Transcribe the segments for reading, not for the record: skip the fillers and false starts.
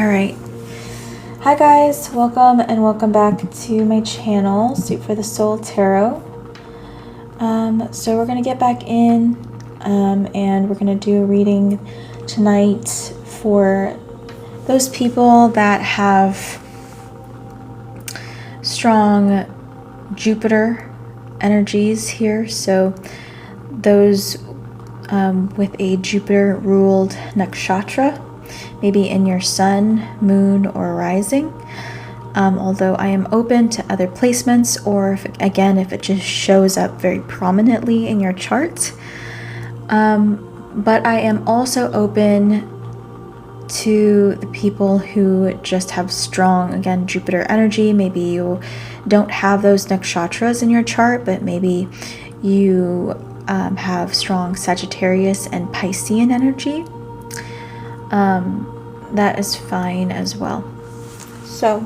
All right. Hi guys, welcome and welcome back to my channel, Suit for the Soul Tarot. So we're gonna get back in and we're gonna do a reading tonight for those people that have strong Jupiter energies here. So those with a Jupiter ruled nakshatra, maybe in your sun, moon, or rising. Although I am open to other placements, or if it just shows up very prominently in your chart. But I am also open to the people who just have strong, again, Jupiter energy. Maybe you don't have those nakshatras in your chart, but maybe you have strong Sagittarius and Piscean energy. That is fine as well. So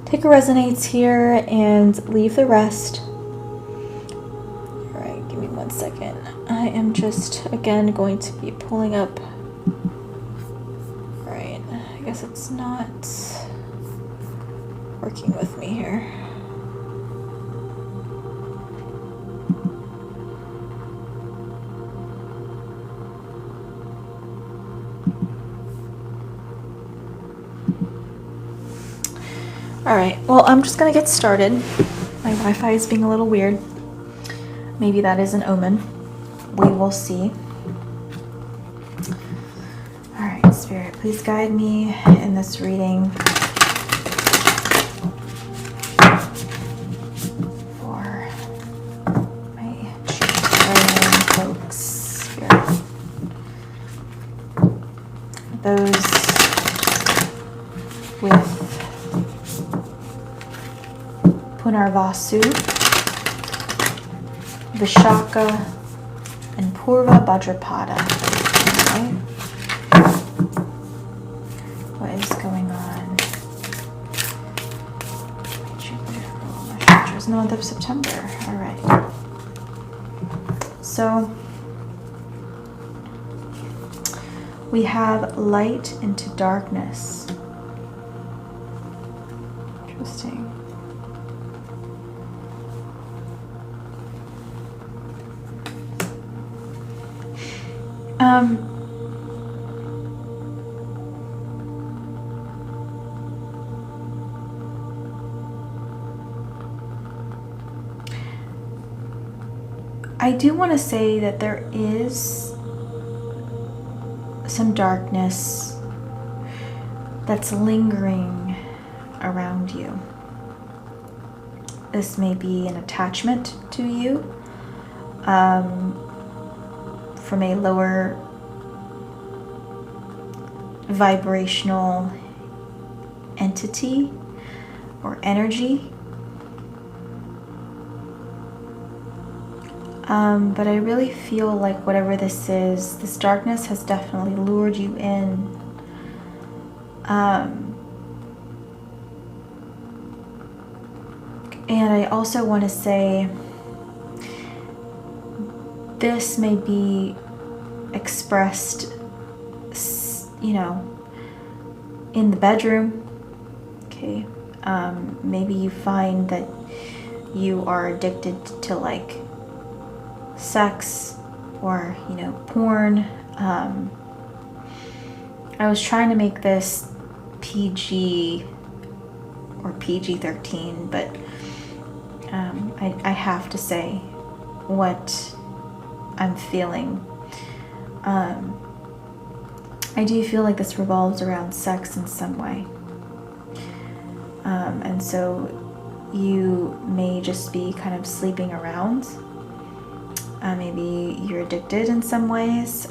take what resonates here and leave the rest. All right, give me 1 second. I am just again going to be pulling up. All right, I guess it's not working with me here. All right, well, I'm just gonna get started. My Wi-Fi is being a little weird. Maybe that is an omen. We will see. All right, Spirit, please guide me in this reading for my Jupiter folks. Spirit. Those with Punarvasu, Vishaka, and Purva Bhadrapada. Okay. What is going on? Jupiter ruled nakshatras in the month of September. All right. So we have light into darkness. Interesting. I do want to say that there is some darkness that's lingering around you. This may be an attachment to you from a lower vibrational entity or energy. But I really feel like whatever this is, this darkness has definitely lured you in. And I also want to say this may be expressed, you know, in the bedroom. Okay. Maybe you find that you are addicted to like sex or, you know, porn. I was trying to make this PG or PG-13, but I have to say what I'm feeling. I do feel like this revolves around sex in some way. And so you may just be kind of sleeping around. Maybe you're addicted in some ways.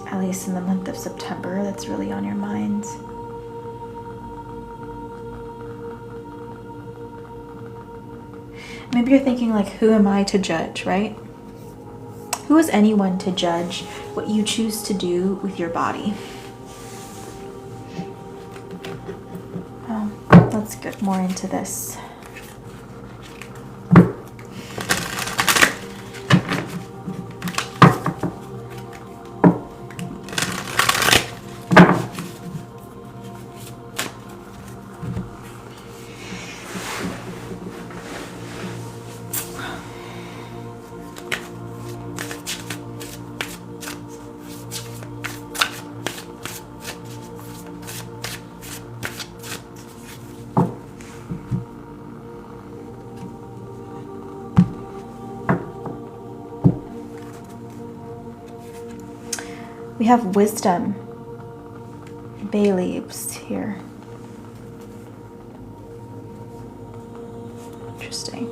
At least in the month of September, that's really on your mind. Maybe you're thinking like, who am I to judge, right? Who is anyone to judge what you choose to do with your body? Let's get more into this. We have wisdom, bay leaves here. Interesting.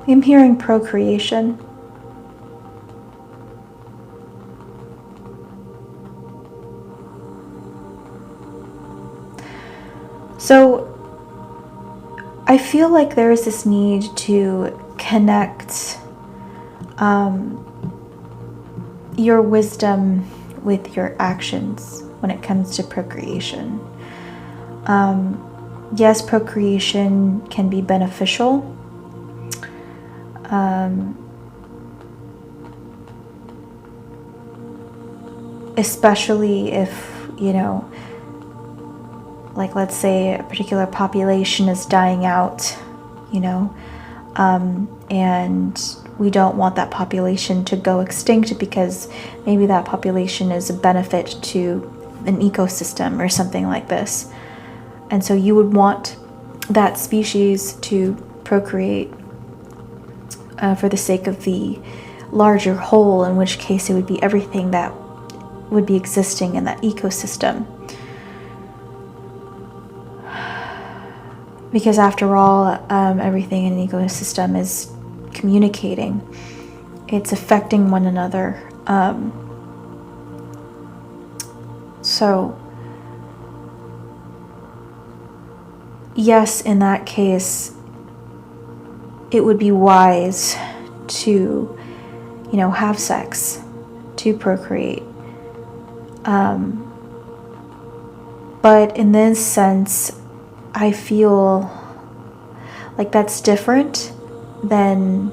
I'm hearing procreation. So I feel like there is this need to connect your wisdom with your actions when it comes to procreation. Yes, procreation can be beneficial. Especially if, you know, like let's say a particular population is dying out, you know, and we don't want that population to go extinct because maybe that population is a benefit to an ecosystem or something like this. And so you would want that species to procreate for the sake of the larger whole, in which case it would be everything that would be existing in that ecosystem. Because after all, everything in an ecosystem is communicating. It's affecting one another. So, yes, in that case, it would be wise to, you know, have sex, to procreate. But in this sense, I feel like that's different than,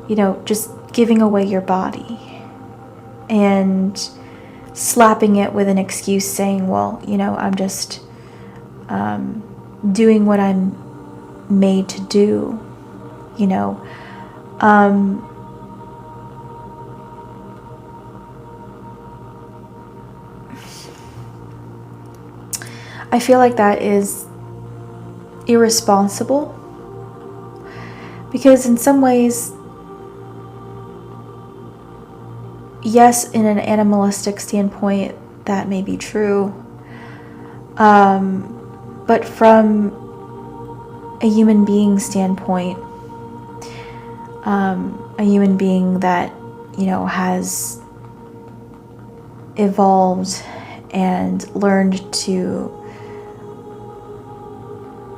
you know, just giving away your body and slapping it with an excuse saying, well, you know, I'm just doing what I'm made to do, you know. I feel like that is irresponsible because in some ways, yes, in an animalistic standpoint, that may be true. But from a human being standpoint, a human being that, you know, has evolved and learned to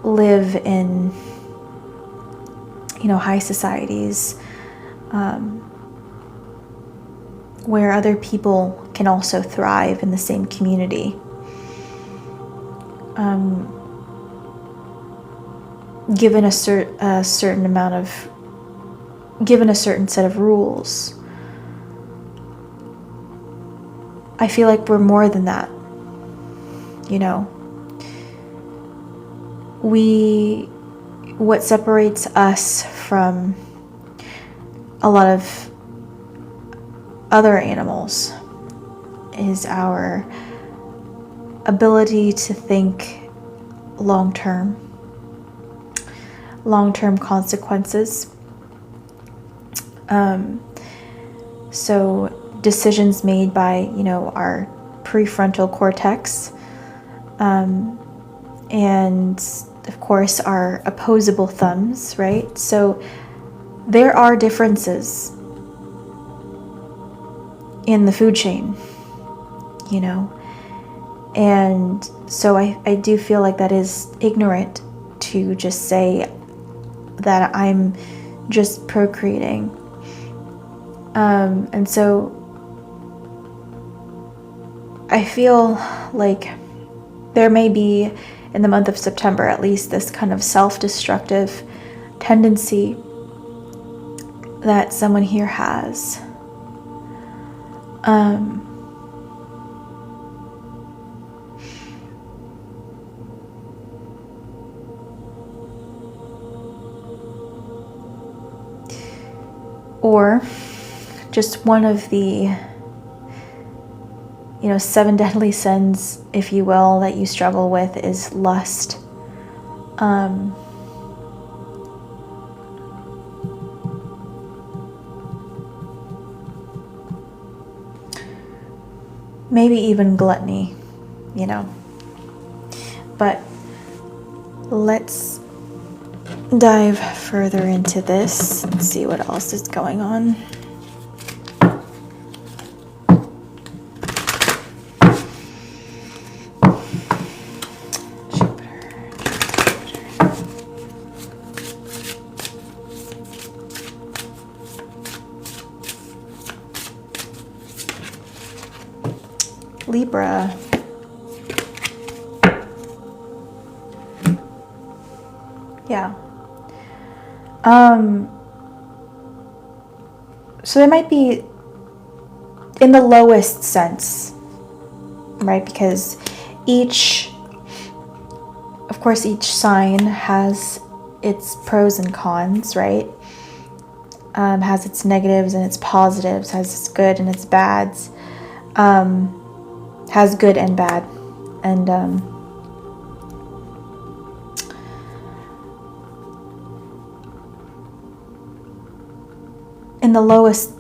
live in, you know, high societies, where other people can also thrive in the same community. Given a certain amount of, given a certain set of rules, I feel like we're more than that, you know. What separates us from a lot of other animals is our ability to think long-term consequences. So decisions made by, you know, our prefrontal cortex, and of course our opposable thumbs, right? So there are differences in the food chain, you know, and so I do feel like that is ignorant to just say that I'm just procreating. And so I feel like there may be, in the month of September at least, this kind of self-destructive tendency that someone here has. Or just one of the, you know, 7 deadly sins, if you will, that you struggle with is lust. maybe even gluttony, you know. But let's dive further into this and see what else is going on. Libra. Yeah. So there might be, in the lowest sense, right? Because of course, each sign has its pros and cons, right? Has its negatives and its positives, has its good and its bads, has good and bad. And in the lowest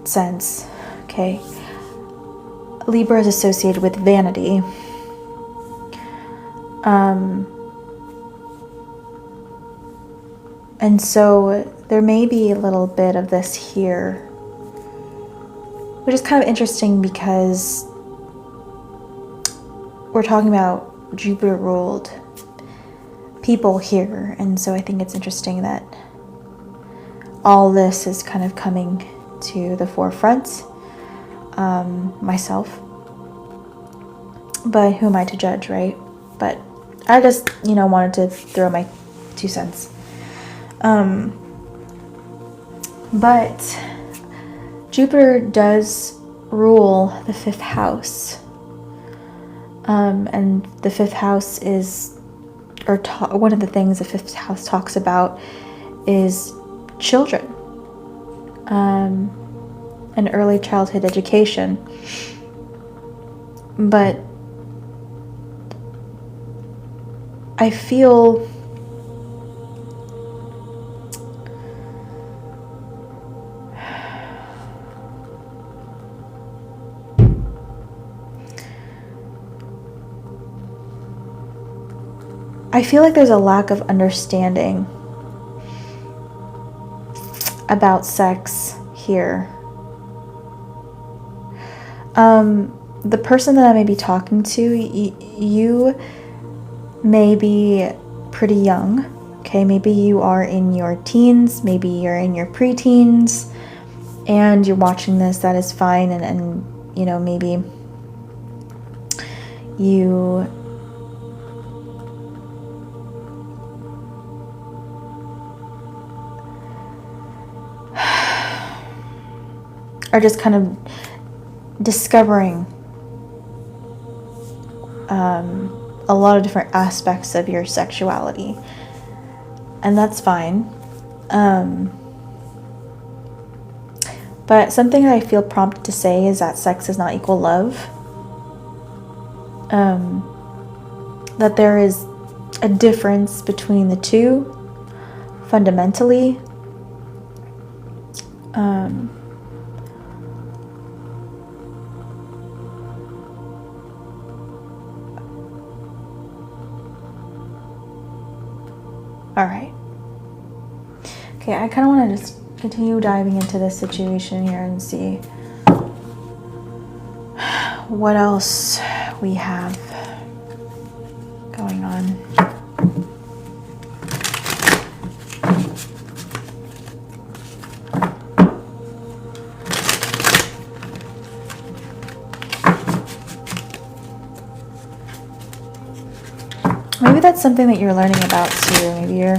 sense, okay, Libra is associated with vanity. And so there may be a little bit of this here, which is kind of interesting because we're talking about Jupiter ruled people here. And so I think it's interesting that all this is kind of coming to the forefront. Myself, but who am I to judge, right? But I just, wanted to throw my 2 cents. But Jupiter does rule the 5th house. And the 5th house is, one of the things the 5th house talks about is children, and early childhood education. But I feel like there's a lack of understanding about sex here. The person that I may be talking to, you may be pretty young, okay? Maybe you are in your teens, maybe you're in your preteens, and you're watching this. That is fine, and maybe you are just kind of discovering a lot of different aspects of your sexuality, and that's fine. But something that I feel prompted to say is that sex does not equal love. That there is a difference between the two, fundamentally. All right. Okay, I kind of want to just continue diving into this situation here and see what else we have going on. Maybe that's something that you're learning about too. Maybe you're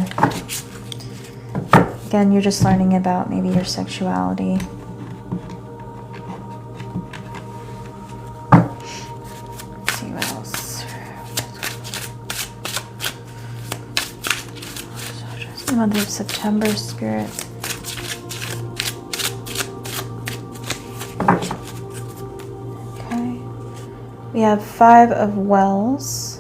just learning about maybe your sexuality. Let's see what else. The month of September, Spirit. Okay. We have 5 of Wells.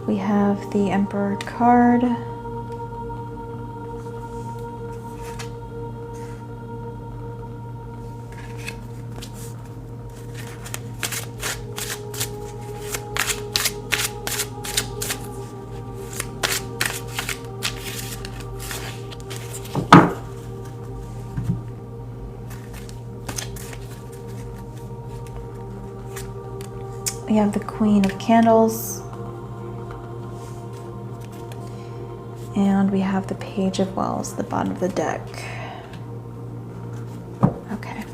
We have the Emperor card. We have the Queen of Candles. And we have the Page of Wells at the bottom of the deck. Okay.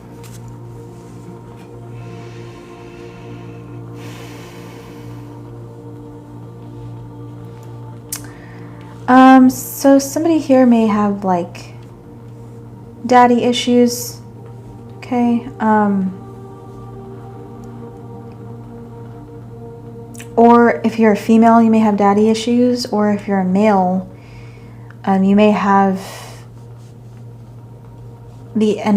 So somebody here may have like daddy issues. Okay. Or if you're a female, you may have daddy issues, or if you're a male, you may have an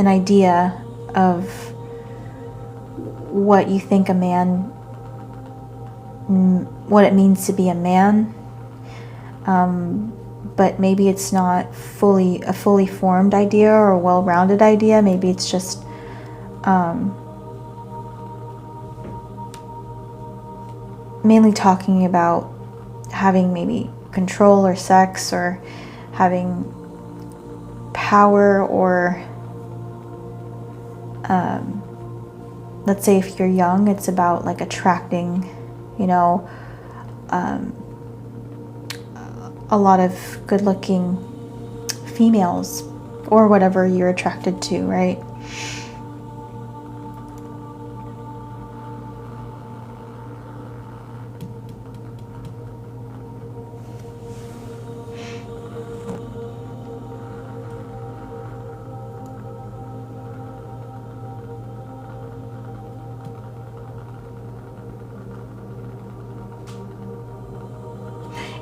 idea of what you think a man, what it means to be a man, but maybe it's not a fully formed idea or a well-rounded idea. Maybe it's just mainly talking about having maybe control or sex, or having power, or let's say if you're young, it's about like attracting, you know, a lot of good-looking females, or whatever you're attracted to, right?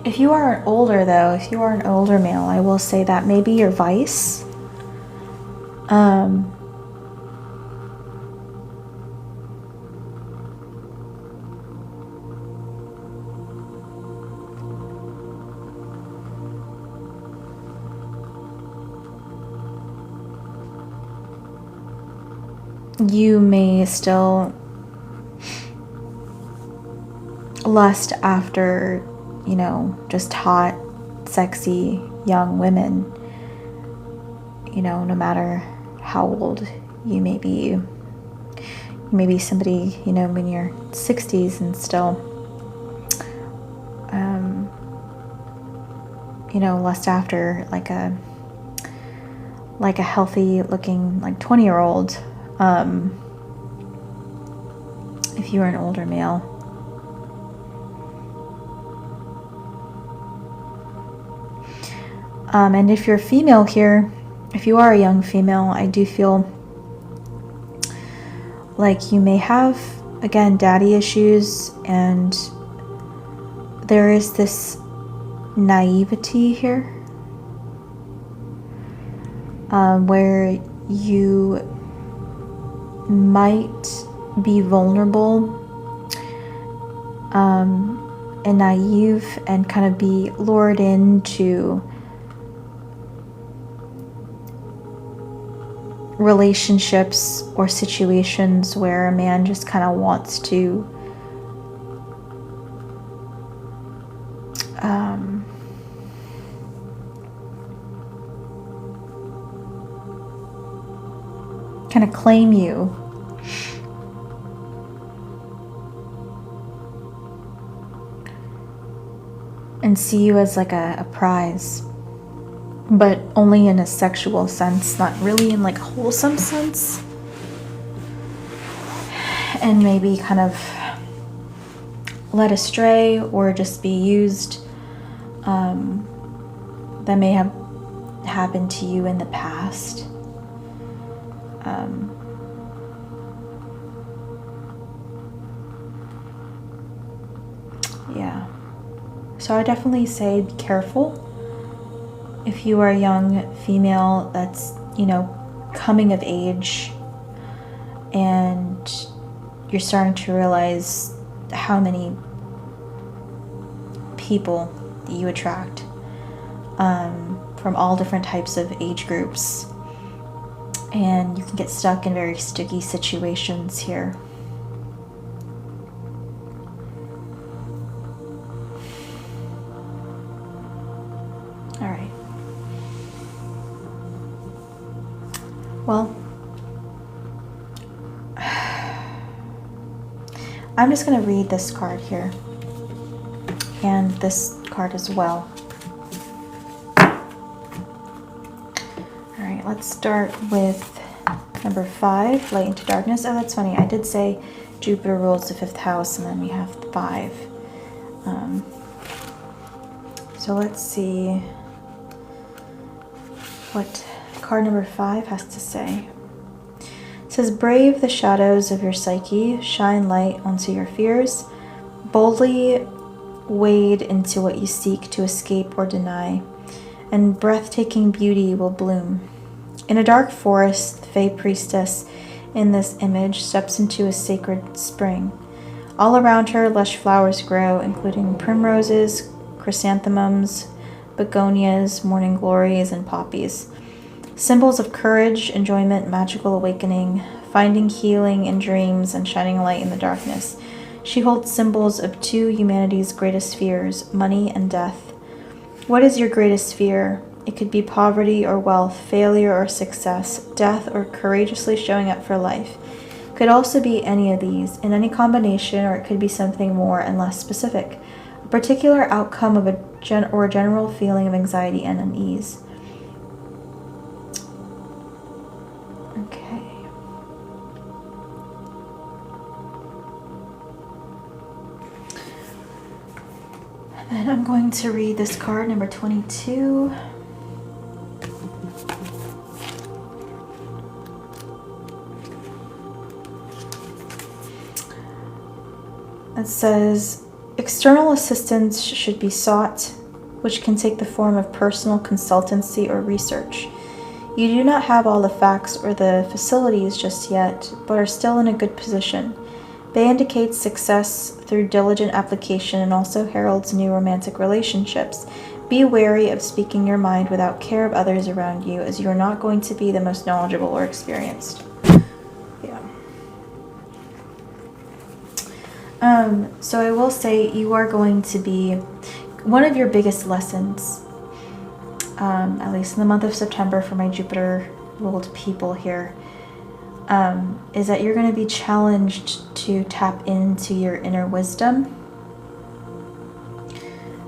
If you are older, though, if you are an older male, I will say that maybe your vice, you may still lust after, you know, just hot, sexy, young women, you know, no matter how old you may be. You may be somebody, you know, in your 60s and still, you know, lust after like a healthy looking, like 20-year-old, if you are an older male. And if you're a female here, if you are a young female, I do feel like you may have, again, daddy issues, and there is this naivety here, where you might be vulnerable and naive, and kind of be lured into relationships or situations where a man just kind of wants to kind of claim you. And see you as like a prize. But only in a sexual sense, not really in like a wholesome sense. And maybe kind of led astray or just be used. That may have happened to you in the past. Yeah. So I definitely say be careful. If you are a young female that's, you know, coming of age, and you're starting to realize how many people that you attract, from all different types of age groups, and you can get stuck in very sticky situations here. All right. Well, I'm just going to read this card here and this card as well. All right, let's start with number 5, light into darkness. Oh, that's funny. I did say Jupiter rules the 5th house, and then we have 5. So let's see what card number 5 has to say. It says, brave the shadows of your psyche, shine light onto your fears, boldly wade into what you seek to escape or deny, and breathtaking beauty will bloom. In a dark forest, the Fey priestess in this image steps into a sacred spring. All around her, lush flowers grow, including primroses, chrysanthemums, begonias, morning glories, and poppies. Symbols of courage, enjoyment, magical awakening, finding healing in dreams, and shining light in the darkness. She holds symbols of 2 humanity's greatest fears, money and death. What is your greatest fear? It could be poverty or wealth, failure or success, death or courageously showing up for life. Could also be any of these, in any combination, or it could be something more and less specific. A particular outcome of a general feeling of anxiety and unease. Okay. And then I'm going to read this card, number 22. It says, external assistance should be sought, which can take the form of personal consultancy or research. You do not have all the facts or the facilities just yet, but are still in a good position. They indicate success through diligent application and also heralds new romantic relationships. Be wary of speaking your mind without care of others around you, as you are not going to be the most knowledgeable or experienced. So I will say you are going to be, one of your biggest lessons, at least in the month of September for my Jupiter ruled people here, is that you're going to be challenged to tap into your inner wisdom,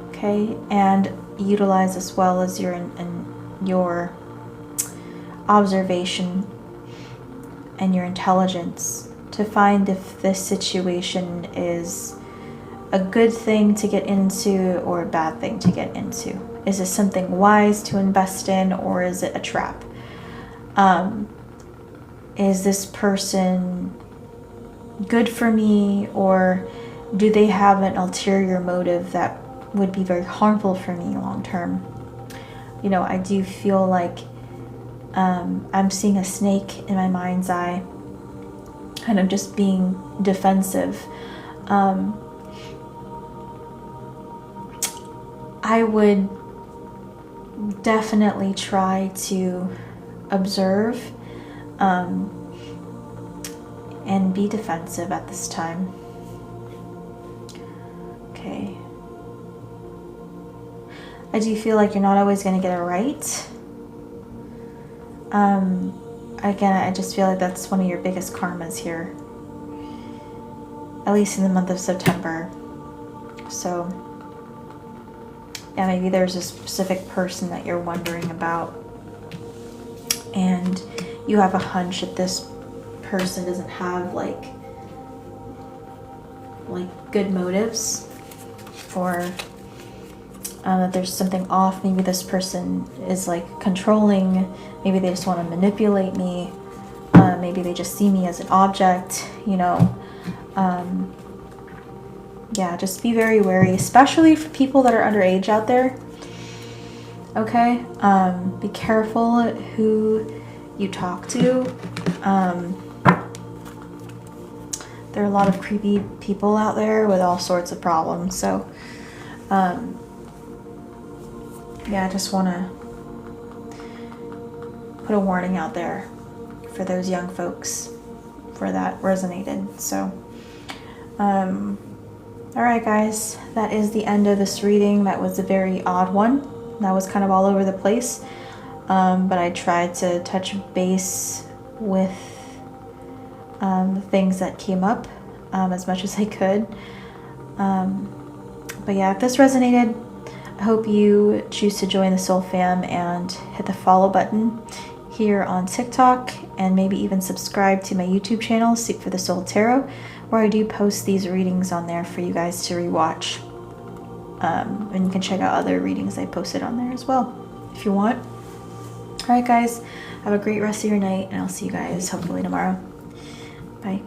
okay, and utilize as well as your observation and your intelligence to find if this situation is a good thing to get into or a bad thing to get into. Is this something wise to invest in, or is it a trap? Is this person good for me, or do they have an ulterior motive that would be very harmful for me long term? You know, I do feel like I'm seeing a snake in my mind's eye, kind of just being defensive. I would definitely try to observe and be defensive at this time. Okay. I do feel like you're not always going to get it right. Again, I just feel like that's one of your biggest karmas here, at least in the month of September. So, yeah, maybe there's a specific person that you're wondering about, and you have a hunch that this person doesn't have like good motives, or that there's something off. Maybe this person is like controlling. Maybe they just want to manipulate me. Maybe they just see me as an object, you know. Yeah, just be very wary, especially for people that are underage out there. Okay? Be careful who you talk to. There are a lot of creepy people out there with all sorts of problems. So, yeah, I just want to put a warning out there for those young folks, for that resonated. So, alright guys, that is the end of this reading. That was a very odd one. That was kind of all over the place. But I tried to touch base with the things that came up. as much as I could. But yeah, if this resonated, I hope you choose to join the Soul Fam and hit the follow button here on TikTok, and maybe even subscribe to my YouTube channel, Seek for the Soul Tarot, where I do post these readings on there for you guys to rewatch. And you can check out other readings I posted on there as well, if you want. Alright guys, have a great rest of your night, and I'll see you guys hopefully tomorrow. Bye.